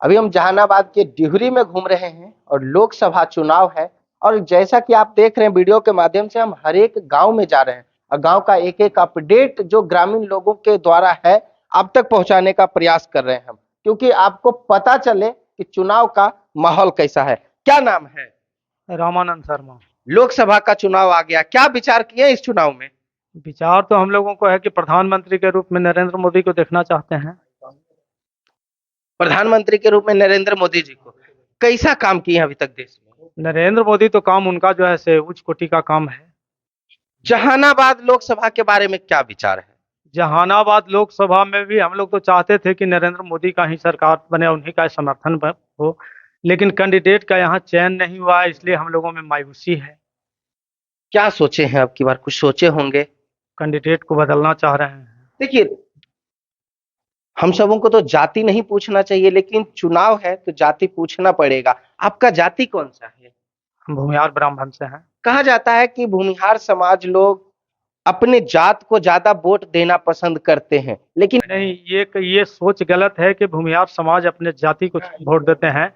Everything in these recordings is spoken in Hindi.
अभी हम जहानाबाद के डिहरी में घूम रहे हैं और लोकसभा चुनाव है। और जैसा कि आप देख रहे हैं वीडियो के माध्यम से, हम हर एक गांव में जा रहे हैं और गांव का एक एक अपडेट जो ग्रामीण लोगों के द्वारा है आप तक पहुंचाने का प्रयास कर रहे हैं हम, क्योंकि आपको पता चले कि चुनाव का माहौल कैसा है। क्या नाम है? रामानंद शर्मा। लोकसभा का चुनाव आ गया, क्या विचार किए इस चुनाव में? विचार तो हम लोगों को है कि प्रधानमंत्री के रूप में नरेंद्र मोदी को देखना चाहते हैं। प्रधानमंत्री के रूप में नरेंद्र मोदी जी को कैसा काम किए अभी तक देश में? नरेंद्र मोदी तो काम उनका जो है से उच्च कोटि का काम है। जहानाबाद लोकसभा के बारे में क्या विचार है? जहानाबाद लोकसभा में भी हम लोग तो चाहते थे कि नरेंद्र मोदी का ही सरकार बने, उन्हीं का समर्थन हो, लेकिन कैंडिडेट का यहाँ चयन नहीं हुआ है, इसलिए हम लोगों में मायूसी है। क्या सोचे हैं अब की बार? कुछ सोचे होंगे। कैंडिडेट को बदलना चाह रहे हैं। देखिए, हम सबों को तो जाति नहीं पूछना चाहिए, लेकिन चुनाव है तो जाति पूछना पड़ेगा। आपका जाति कौन सा है? हम भूमिहार ब्राह्मण से हैं। कहा जाता है कि भूमिहार समाज लोग अपने जात को ज्यादा वोट देना पसंद करते हैं, लेकिन नहीं, ये सोच गलत है कि भूमिहार समाज अपने जाति को वोट देते हैं।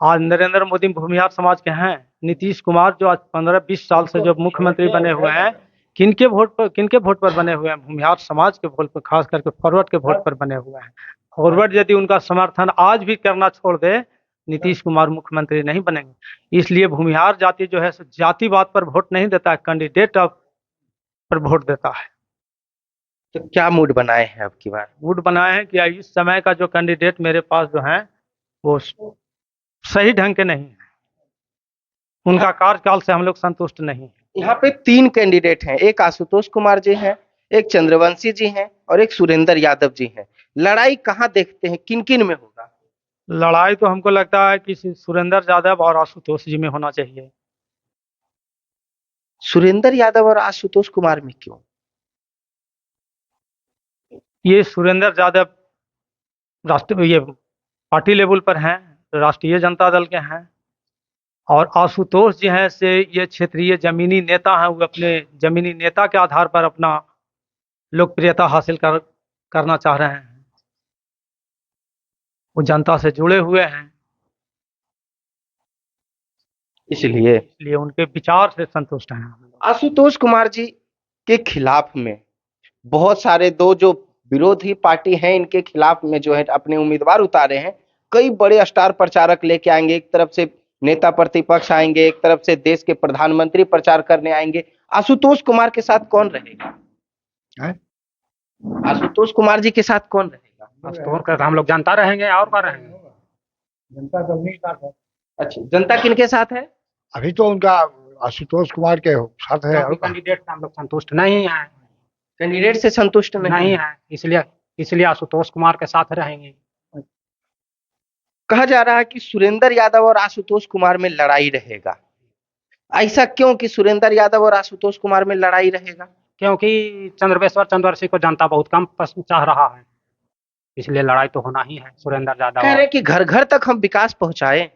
आज नरेंद्र मोदी भूमिहार समाज के हैं। नीतीश कुमार जो आज 15-20 साल से जो मुख्यमंत्री बने हुए हैं, किनके वोट पर बने हुए हैं? भूमिहार समाज के वोट पर, खास करके फॉरवर्ड के वोट पर बने हुए हैं। फॉरवर्ड यदि उनका समर्थन आज भी करना छोड़ दे, नीतीश कुमार मुख्यमंत्री नहीं बनेंगे। इसलिए भूमिहार जाति जो है जातिवाद पर वोट नहीं देता है, कैंडिडेट पर वोट देता है। तो क्या मूड बनाए हैं अब की बार? मूड बनाए हैं कि इस समय का जो कैंडिडेट मेरे पास जो है वो सही ढंग के नहीं है, उनका कार्यकाल से हम लोग संतुष्ट नहीं है। यहाँ पे 3 कैंडिडेट हैं, एक आशुतोष कुमार जी हैं, एक चंद्रवंशी जी हैं और एक सुरेंद्र यादव जी हैं। लड़ाई कहाँ देखते हैं, किन किन में होगा? लड़ाई तो हमको लगता है कि सुरेंद्र यादव और आशुतोष जी में होना चाहिए। सुरेंद्र यादव और आशुतोष कुमार में क्यों? ये सुरेंद्र यादव ये पार्टी लेवल पर हैं, राष्ट्रीय जनता दल के हैं, और आशुतोष जी हैं से ये क्षेत्रीय जमीनी नेता हैं। वो अपने जमीनी नेता के आधार पर अपना लोकप्रियता हासिल करना चाह रहे हैं। वो जनता से जुड़े हुए हैं, इसलिए उनके विचार से संतुष्ट हैं। आशुतोष कुमार जी के खिलाफ में बहुत सारे दो जो विरोधी पार्टी हैं, इनके खिलाफ में जो है अपने उम्मीदवार उतारे हैं। कई बड़े स्टार प्रचारक लेके आएंगे, एक तरफ से नेता प्रतिपक्ष आएंगे, एक तरफ से देश के प्रधानमंत्री प्रचार करने आएंगे। आशुतोष कुमार के साथ कौन रहेगा? आशुतोष कुमार जी के साथ कौन रहेगा? आशुतोष का हम लोग जनता रहेंगे और क्या रहेंगे? जनता तो नहीं साथ है। अच्छा, जनता किनके साथ है? अभी तो उनका आशुतोष कुमार के साथ है। कैंडिडेट हम लोग संतुष्ट नहीं है। कैंडिडेट से संतुष्ट नहीं है, इसलिए आशुतोष कुमार के साथ रहेंगे। कहा जा रहा है कि सुरेंद्र यादव और आशुतोष कुमार में लड़ाई रहेगा। ऐसा क्यों कि सुरेंद्र यादव और आशुतोष कुमार में लड़ाई रहेगा? क्योंकि चंद्रवंशी को जनता बहुत कम पसंद चाह रहा है, इसलिए लड़ाई तो होना ही है। सुरेंद्र यादव कह रहे कि घर घर तक हम विकास पहुंचाए।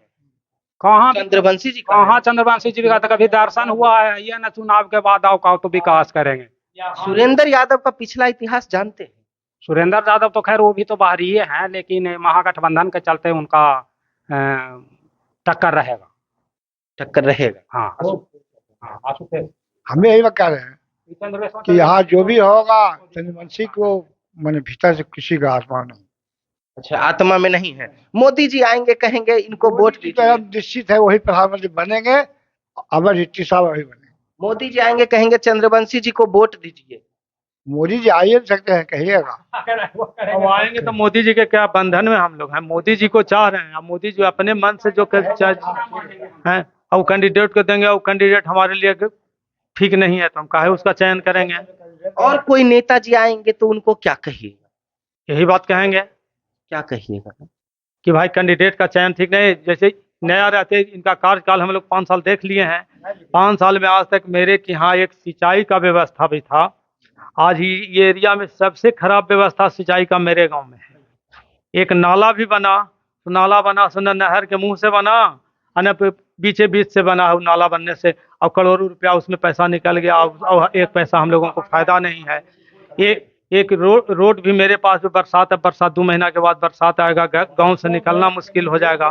कहाँ चंद्रवंशी जी कहाँ चंद्रवंशी जी का तो कभी दर्शन हुआ है? ये ना चुनाव के बाद आओ का तो विकास करेंगे। सुरेंद्र यादव का पिछला इतिहास जानते हैं? सुरेंद्र यादव तो खैर वो भी तो बाहरी हैं, लेकिन महागठबंधन के चलते उनका टक्कर रहेगा। टक्कर रहेगा। हाँ, हमें यही कह रहे हैं कि यहाँ जो भी होगा चंद्रवंशी को मैंने भीतर से किसी का आत्मा नहीं। अच्छा, आत्मा में नहीं है। मोदी जी आएंगे, कहेंगे इनको वोट दीजिए। निश्चित है वही प्रधानमंत्री बनेंगे, अमर जेटली साहब वही बनेंगे। मोदी जी आएंगे, कहेंगे चंद्रवंशी जी को वोट दीजिए। मोदी जी आइए सकते हैं, कहिएगा। अब आएंगे तो मोदी जी के क्या बंधन में हम लोग हैं? मोदी जी को चाह रहे हैं, मोदी जी अपने मन से जो हैं और कैंडिडेट को देंगे, और कैंडिडेट हमारे लिए ठीक नहीं है तो हम काहे उसका चयन करेंगे? और कोई नेताजी आएंगे तो उनको क्या कहिएगा? यही बात कहेंगे। क्या कहिएगा? कि भाई कैंडिडेट का चयन ठीक नहीं। जैसे नया रहते, इनका कार्यकाल हम लोग 5 साल देख लिए हैं। 5 साल में आज तक मेरे के यहाँ एक सिंचाई का व्यवस्था भी था। आज ही ये एरिया में सबसे खराब व्यवस्था सिंचाई का मेरे गांव में है। एक नाला भी बना तो नाला बना सो न नहर के मुंह से बना, न बीचे बीच से बना। नाला बनने से अब करोड़ों रुपया उसमें पैसा निकल गया, और 1 पैसा हम लोगों को फायदा नहीं है। ये एक रोड भी मेरे पास भी बरसात है, बरसात 2 महीना के बाद बरसात आएगा, गांव से निकलना मुश्किल हो जाएगा।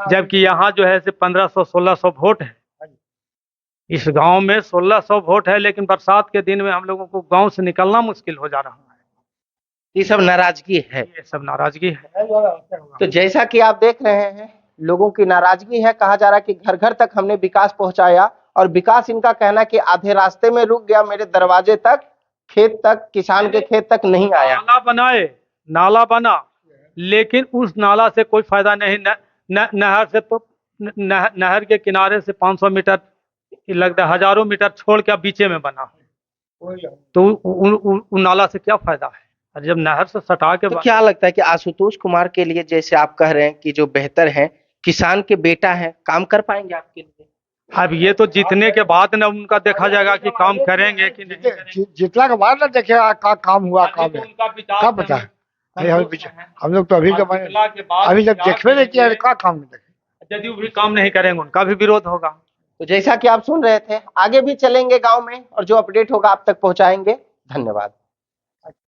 जबकि यहाँ जो है से 1500-1600 वोट है, इस गांव में 1600 वोट है, लेकिन बरसात के दिन में हम लोगों को गांव से निकलना मुश्किल हो जा रहा है। ये सब नाराजगी है। ये सब नाराजगी है। तो जैसा कि आप देख रहे हैं, लोगों की नाराजगी है। कहा जा रहा है कि घर घर तक हमने विकास पहुंचाया, और विकास इनका कहना कि आधे रास्ते में रुक गया, मेरे दरवाजे तक, खेत तक, किसान के खेत तक नहीं आया। नाला बनाए, नाला बना, लेकिन उस नाला से कोई फायदा नहीं। नहर से नहर के किनारे से 500 मीटर लगता है, हजारों मीटर छोड़ के बीचे में बना, तो उन नाला से क्या फायदा है? और जब नहर से सटा के तो क्या लगता है कि आशुतोष कुमार के लिए, जैसे आप कह रहे हैं कि जो बेहतर है, किसान के बेटा है, काम कर पाएंगे आपके लिए? अब ये तो जीतने के बाद ना उनका देखा जाएगा कि काम करेंगे कि नहीं करेंगे। जितना के बाद ना देखेगा का काम हुआ, काम है क्या पता है। हम लोग तो अभी के अभी जब देखबे नहीं किया का काम नहीं देखे, जदयू भी काम नहीं करेंगे, उनका भी विरोध होगा। तो जैसा कि आप सुन रहे थे, आगे भी चलेंगे गांव में और जो अपडेट होगा आप तक पहुंचाएंगे। धन्यवाद।